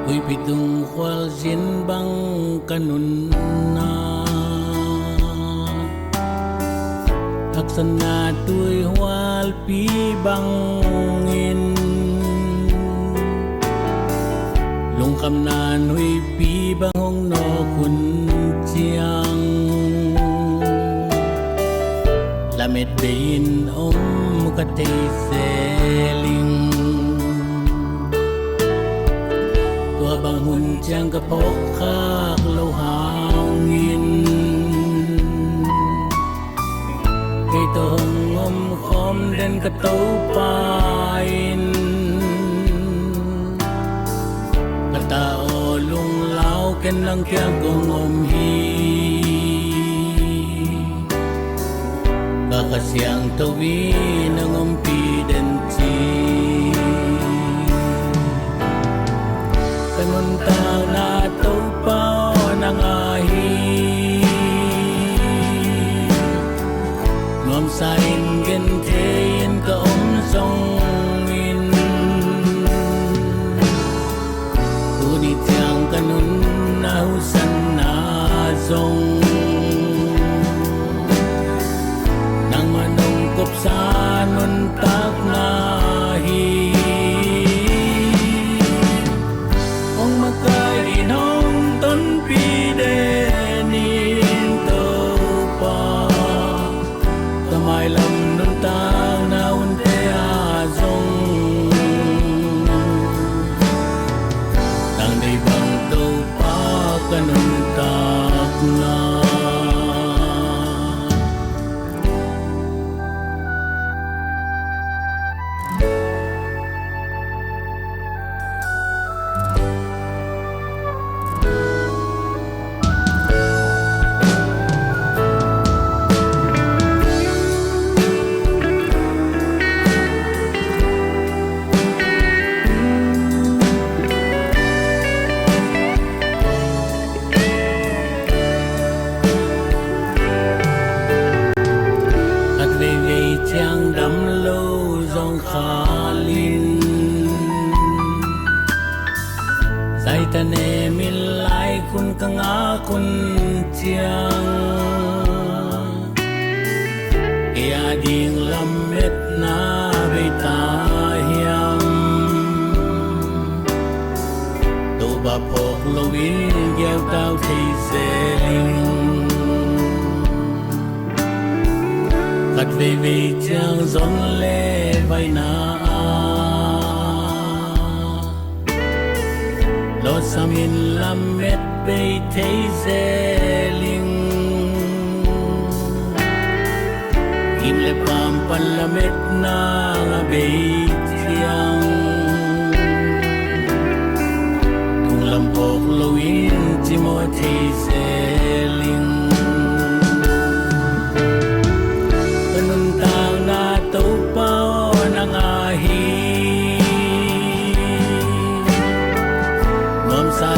Uy pitong kwal sinbang kanun na Haksan na tuy hual pi bangin Lungkam na nuy pi bangong no kun chiang Lamit dayin katay seling Tua bang hun chiang kapok khak lâu hangin Cây tô hồng ngom khom đến cả tấu pain Cả ta o lung lao ken lang kiang kong hi Kakasiang tawi ng pi Kanuntang na taupaw ng ahi Ngom sain gentein ka songin Tunit yang kanun na husan na zong Nang manungkop sa nuntak nahi Chang đắm lâu dòng khá linh Giải thân em in lại kun ka nga kun chiang Kaya ding lamit na bita hiam Tu ba phok lovin gieo tao thì dễ linh Cắt về về chang gión lê vai na Lo sam in lam met bay thấy dễ linh In le pam pan la met na bay chiang Tung lam bok lo in chi mo thấy dễ linh Sa